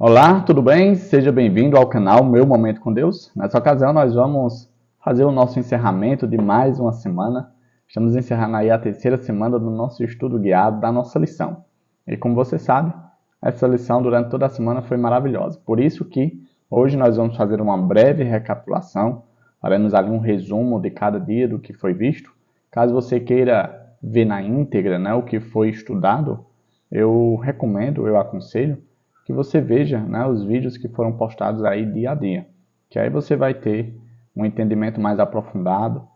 Olá, tudo bem? Seja bem-vindo ao canal Meu Momento com Deus. Nessa ocasião nós vamos fazer o nosso encerramento de mais uma semana. Estamos encerrando aí a terceira semana do nosso estudo guiado da nossa lição. E como você sabe, essa lição durante toda a semana foi maravilhosa. Por isso que hoje nós vamos fazer uma breve recapitulação, faremos ali um resumo de cada dia do que foi visto. Caso você queira ver na íntegra, o que foi estudado, eu recomendo, eu aconselho que você veja, os vídeos que foram postados aí dia a dia, que aí você vai ter um entendimento mais aprofundado,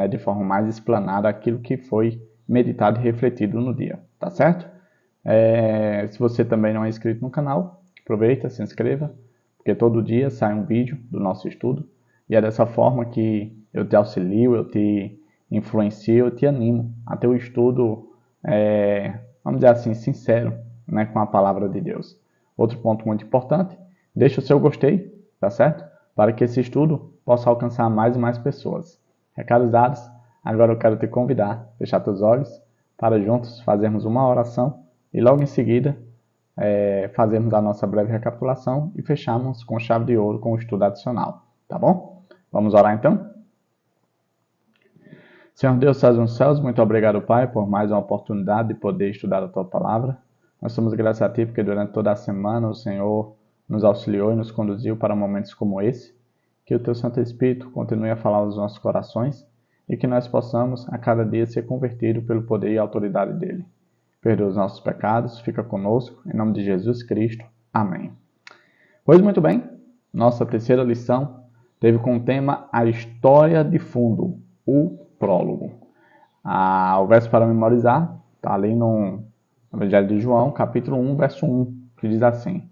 de forma mais explanada aquilo que foi meditado e refletido no dia, tá certo? Se você também não é inscrito no canal, aproveita, se inscreva, porque todo dia sai um vídeo do nosso estudo e é dessa forma que eu te auxilio, eu te influencio, eu te animo a ter o estudo, vamos dizer assim, sincero, com a palavra de Deus. Outro ponto muito importante, deixa o seu gostei, tá certo? Para que esse estudo possa alcançar mais e mais pessoas. Recados dados, agora eu quero te convidar a fechar teus olhos para juntos fazermos uma oração e logo em seguida fazermos a nossa breve recapitulação e fecharmos com chave de ouro com o estudo adicional, tá bom? Vamos orar então? Senhor Deus, estás nos céus, muito obrigado, Pai, por mais uma oportunidade de poder estudar a Tua Palavra. Nós somos graças a Ti porque durante toda a semana o Senhor nos auxiliou e nos conduziu para momentos como esse. Que o Teu Santo Espírito continue a falar aos nossos corações e que nós possamos a cada dia ser convertidos pelo poder e autoridade dEle. Perdoa os nossos pecados, fica conosco, em nome de Jesus Cristo. Amém. Pois muito bem, nossa terceira lição teve como tema a história de fundo, o prólogo. O verso para memorizar está ali no Evangelho de João, capítulo 1, verso 1, que diz assim: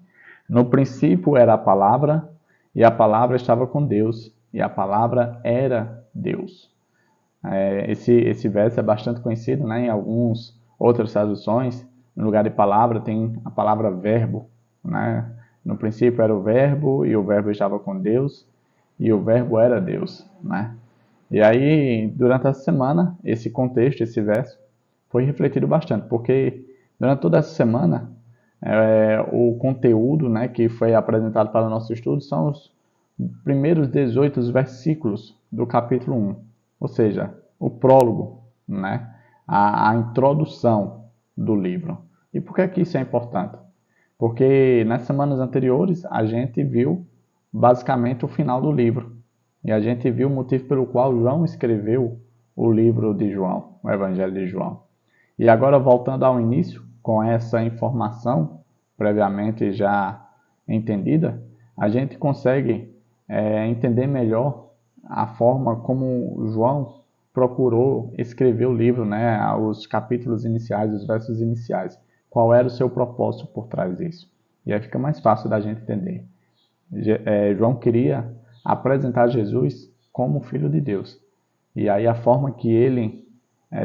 No princípio era a palavra, e a palavra estava com Deus, e a palavra era Deus. Esse verso é bastante conhecido, em algumas outras traduções. No lugar de palavra tem a palavra verbo. No princípio era o verbo, e o verbo estava com Deus, e o verbo era Deus. E aí, durante essa semana, esse contexto, esse verso, foi refletido bastante, porque durante toda essa semana, o conteúdo que foi apresentado para o nosso estudo são os primeiros 18 versículos do capítulo 1, ou seja, o prólogo, a introdução do livro. E por que isso é importante? Porque nas semanas anteriores a gente viu basicamente o final do livro. E a gente viu o motivo pelo qual João escreveu o livro de João, o Evangelho de João. E agora, voltando ao início, com essa informação previamente já entendida, a gente consegue entender melhor a forma como João procurou escrever o livro, os capítulos iniciais, os versos iniciais. Qual era o seu propósito por trás disso? E aí fica mais fácil da gente entender. João queria apresentar Jesus como Filho de Deus. E aí a forma que ele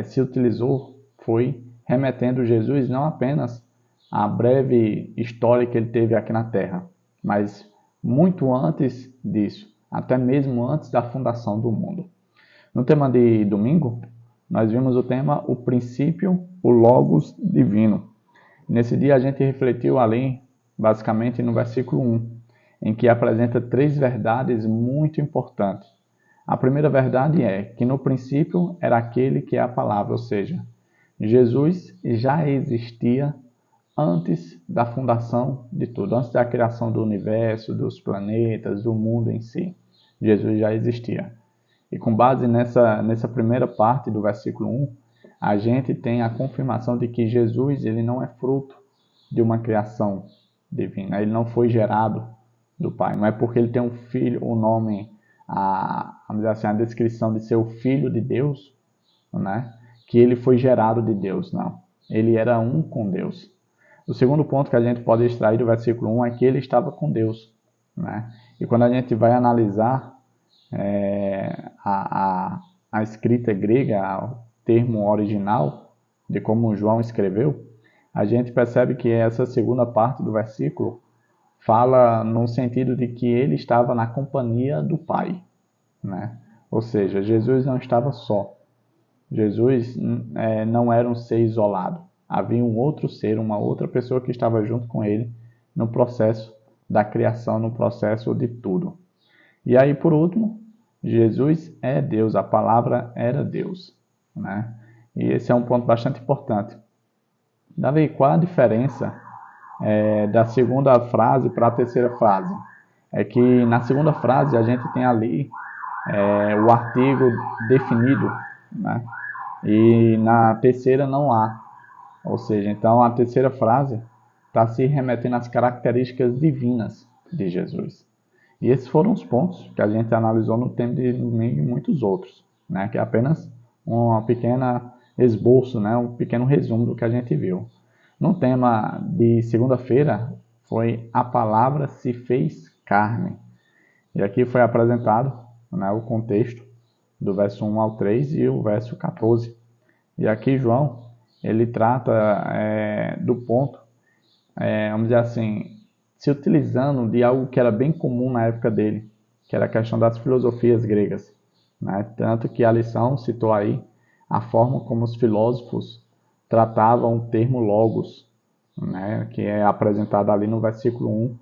se utilizou foi remetendo Jesus não apenas à breve história que ele teve aqui na Terra, mas muito antes disso, até mesmo antes da fundação do mundo. No tema de domingo, nós vimos o tema o princípio, o Logos divino. Nesse dia a gente refletiu ali, basicamente no versículo 1, em que apresenta 3 verdades muito importantes. A primeira verdade é que no princípio era aquele que é a palavra, ou seja, Jesus já existia antes da fundação de tudo, antes da criação do universo, dos planetas, do mundo em si. Jesus já existia. E com base nessa primeira parte do versículo 1, a gente tem a confirmação de que Jesus ele não é fruto de uma criação divina, ele não foi gerado do Pai. Não é porque ele tem um filho, o nome, vamos dizer assim, a descrição de ser o Filho de Deus, que ele foi gerado de Deus, não. Ele era um com Deus. O segundo ponto que a gente pode extrair do versículo 1 é que ele estava com Deus. E quando a gente vai analisar a escrita grega, o termo original de como João escreveu, a gente percebe que essa segunda parte do versículo fala no sentido de que ele estava na companhia do Pai. Ou seja, Jesus não estava só. Jesus não era um ser isolado. Havia um outro ser, uma outra pessoa que estava junto com ele no processo da criação no processo de tudo. E aí, por último, Jesus é Deus, a palavra era Deus, né? E esse é um ponto bastante importante. Davi, qual a diferença da segunda frase para a terceira frase? É que na segunda frase a gente tem ali o artigo definido, né? E na terceira não há. Ou seja, então a terceira frase está se remetendo às características divinas de Jesus. E esses foram os pontos que a gente analisou no tempo de domingo e muitos outros, né? Que é apenas uma pequena esboço, né? Um pequeno resumo do que a gente viu. No tema de segunda-feira foi a palavra se fez carne. E aqui foi apresentado, né, o contexto do verso 1 ao 3 e o verso 14. E aqui João, ele trata do ponto, vamos dizer assim, se utilizando de algo que era bem comum na época dele, que era a questão das filosofias gregas, né? Tanto que a lição citou aí a forma como os filósofos tratavam o termo logos, né? Que é apresentado ali no versículo 1,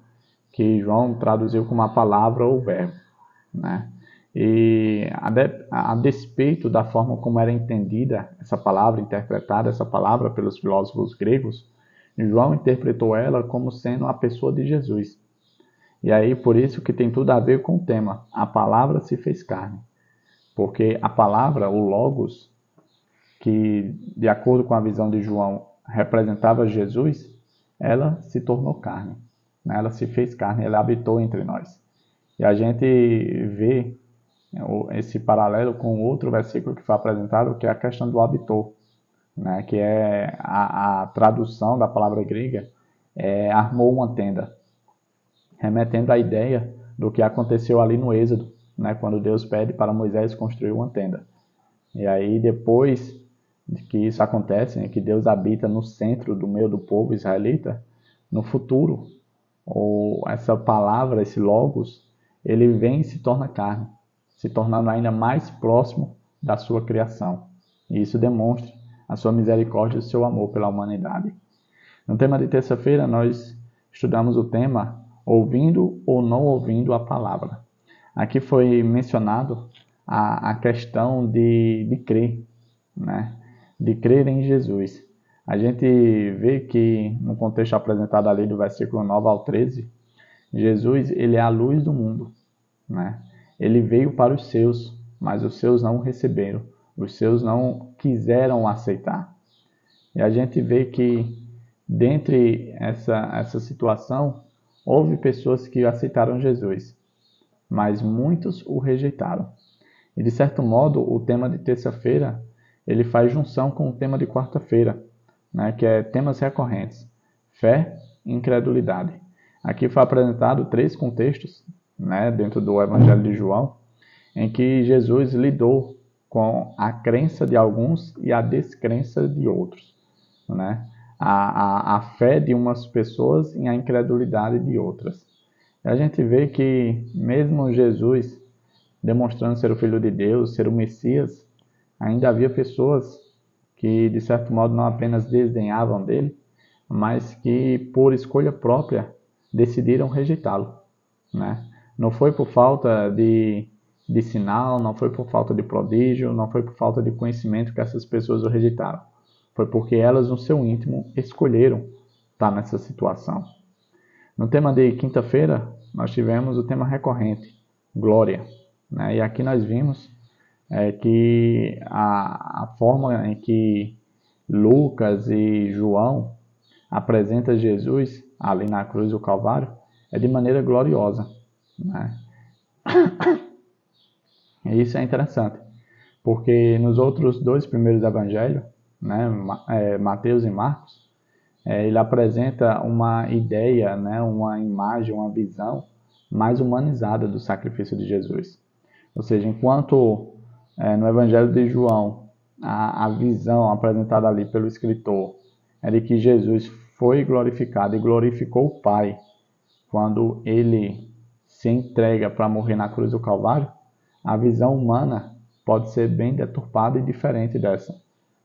que João traduziu como a palavra ou verbo, né? E a despeito da forma como era entendida essa palavra, interpretada essa palavra pelos filósofos gregos, João interpretou ela como sendo a pessoa de Jesus. E aí por isso que tem tudo a ver com o tema, a palavra se fez carne. Porque a palavra, o logos, que de acordo com a visão de João representava Jesus, ela se tornou carne, né? Ela se fez carne, ela habitou entre nós. E a gente vê esse paralelo com outro versículo que foi apresentado, que é a questão do habitor, né? Que é a tradução da palavra grega, armou uma tenda, remetendo à ideia do que aconteceu ali no Êxodo, né? Quando Deus pede para Moisés construir uma tenda. E aí depois de que isso acontece, né, que Deus habita no centro do meio do povo israelita, no futuro, ou essa palavra, esse logos, ele vem e se torna carne, se tornando ainda mais próximo da sua criação. E isso demonstra a sua misericórdia e o seu amor pela humanidade. No tema de terça-feira, nós estudamos o tema ouvindo ou não ouvindo a palavra. Aqui foi mencionado a questão de crer, né? De crer em Jesus. A gente vê que no contexto apresentado ali do versículo 9 ao 13, Jesus, ele é a luz do mundo, né? Ele veio para os seus, mas os seus não o receberam. Os seus não quiseram aceitar. E a gente vê que, dentre essa situação, houve pessoas que aceitaram Jesus, mas muitos o rejeitaram. E, de certo modo, o tema de terça-feira, ele faz junção com o tema de quarta-feira, né, que é temas recorrentes, fé e incredulidade. Aqui foi apresentado 3 contextos, né, dentro do Evangelho de João, em que Jesus lidou com a crença de alguns e a descrença de outros, né? A fé de umas pessoas e a incredulidade de outras. E a gente vê que mesmo Jesus demonstrando ser o Filho de Deus, ser o Messias, ainda havia pessoas que, de certo modo, não apenas desdenhavam dele, mas que, por escolha própria, decidiram rejeitá-lo, né? Não foi por falta de sinal, não foi por falta de prodígio, não foi por falta de conhecimento que essas pessoas o rejeitaram. Foi porque elas, no seu íntimo, escolheram estar nessa situação. No tema de quinta-feira, nós tivemos o tema recorrente, glória, né? E aqui nós vimos que a forma em que Lucas e João apresentam Jesus ali na cruz do Calvário é de maneira gloriosa, né? E isso é interessante, porque nos outros 2 primeiros evangelhos, né, Mateus e Marcos, ele apresenta uma ideia, né, uma imagem, uma visão mais humanizada do sacrifício de Jesus. Ou seja, enquanto no Evangelho de João a visão apresentada ali pelo escritor é de que Jesus foi glorificado e glorificou o Pai quando ele se entrega para morrer na cruz do Calvário, a visão humana pode ser bem deturpada e diferente dessa.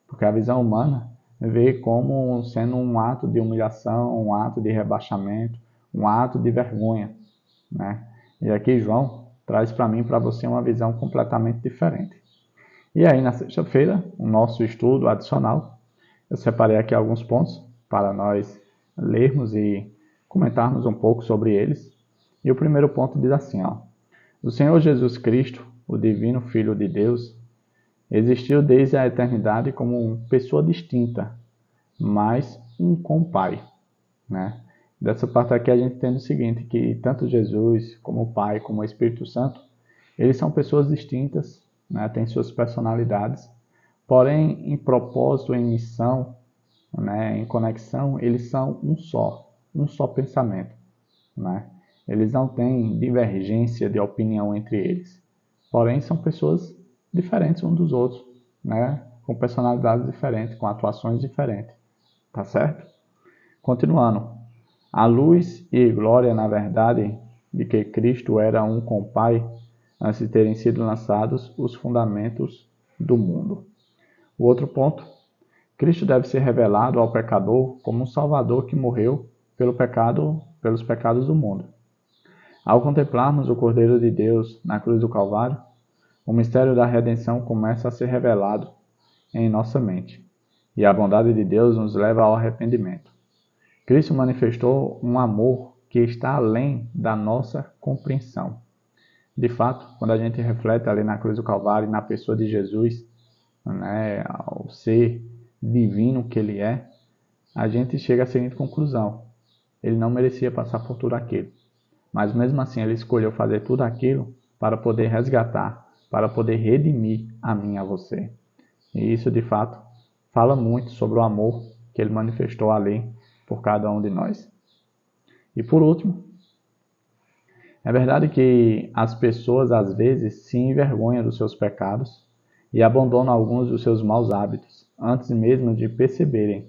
Porque a visão humana vê como sendo um ato de humilhação, um ato de rebaixamento, um ato de vergonha, né? E aqui João traz para mim e para você uma visão completamente diferente. E aí na sexta-feira, o nosso estudo adicional, eu separei aqui alguns pontos para nós lermos e comentarmos um pouco sobre eles. E o primeiro ponto diz assim, ó: o Senhor Jesus Cristo, o divino Filho de Deus, existiu desde a eternidade como uma pessoa distinta, mas um com o Pai, né? Dessa parte aqui a gente entende o seguinte, que tanto Jesus, como o Pai, como o Espírito Santo, eles são pessoas distintas, né? Têm suas personalidades, porém em propósito, em missão, né? Em conexão, eles são um só pensamento, né? Eles não têm divergência de opinião entre eles, porém são pessoas diferentes uns dos outros, né? Com personalidades diferentes, com atuações diferentes, tá certo? Continuando, a luz e glória, na verdade, de que Cristo era um com o Pai, antes de terem sido lançados os fundamentos do mundo. O outro ponto, Cristo deve ser revelado ao pecador como um Salvador que morreu pelos pecados do mundo. Ao contemplarmos o Cordeiro de Deus na cruz do Calvário, o mistério da redenção começa a ser revelado em nossa mente, e a bondade de Deus nos leva ao arrependimento. Cristo manifestou um amor que está além da nossa compreensão. De fato, quando a gente reflete ali na cruz do Calvário, na pessoa de Jesus, né, ao ser divino que ele é, a gente chega à seguinte conclusão: ele não merecia passar por tudo aquilo, mas mesmo assim ele escolheu fazer tudo aquilo para poder resgatar, para poder redimir a mim e a você. E isso de fato fala muito sobre o amor que ele manifestou ali por cada um de nós. E por último, é verdade que as pessoas às vezes se envergonham dos seus pecados e abandonam alguns dos seus maus hábitos antes mesmo de perceberem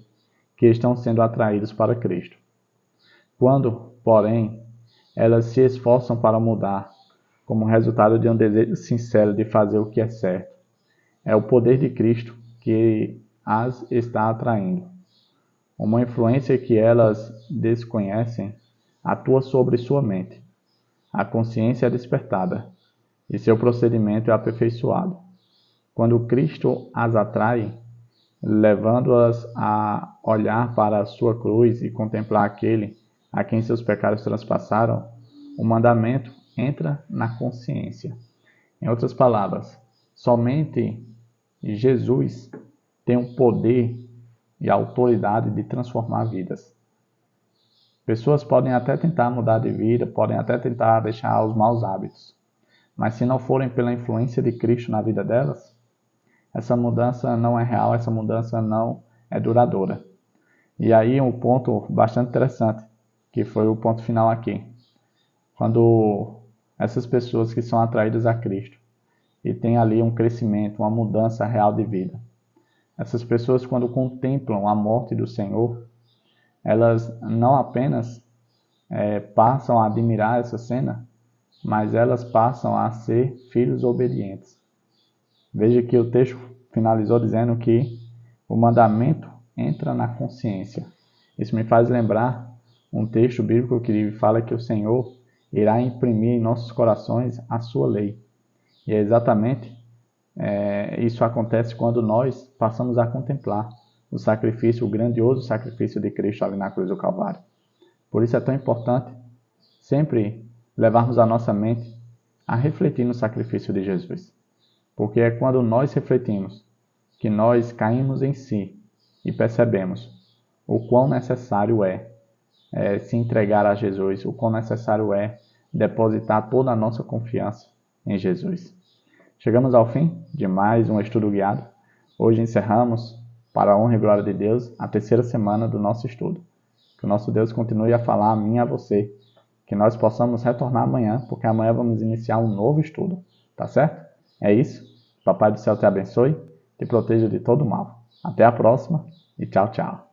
que estão sendo atraídos para Cristo. Quando, porém, elas se esforçam para mudar, como resultado de um desejo sincero de fazer o que é certo, é o poder de Cristo que as está atraindo. Uma influência que elas desconhecem atua sobre sua mente. A consciência é despertada e seu procedimento é aperfeiçoado. Quando Cristo as atrai, levando-as a olhar para a sua cruz e contemplar aquele a quem seus pecados transpassaram, o mandamento entra na consciência. Em outras palavras, somente Jesus tem o poder e a autoridade de transformar vidas. Pessoas podem até tentar mudar de vida, podem até tentar deixar os maus hábitos, mas se não forem pela influência de Cristo na vida delas, essa mudança não é real, essa mudança não é duradoura. E aí um ponto bastante interessante, que foi o ponto final aqui. Quando essas pessoas que são atraídas a Cristo e têm ali um crescimento, uma mudança real de vida, essas pessoas, quando contemplam a morte do Senhor, elas não apenas passam a admirar essa cena, mas elas passam a ser filhos obedientes. Veja que o texto finalizou dizendo que o mandamento entra na consciência. Isso me faz lembrar um texto bíblico que fala que o Senhor irá imprimir em nossos corações a sua lei. E é exatamente isso acontece quando nós passamos a contemplar o sacrifício, o grandioso sacrifício de Cristo ali na cruz do Calvário. Por isso é tão importante sempre levarmos a nossa mente a refletir no sacrifício de Jesus. Porque é quando nós refletimos que nós caímos em si e percebemos o quão necessário é se entregar a Jesus, o quão necessário é depositar toda a nossa confiança em Jesus. Chegamos ao fim de mais um estudo guiado. Hoje encerramos, para a honra e glória de Deus, a terceira semana do nosso estudo. Que o nosso Deus continue a falar a mim e a você. Que nós possamos retornar amanhã, porque amanhã vamos iniciar um novo estudo. Tá certo? É isso. Papai do céu te abençoe, te proteja de todo mal. Até a próxima e tchau, tchau.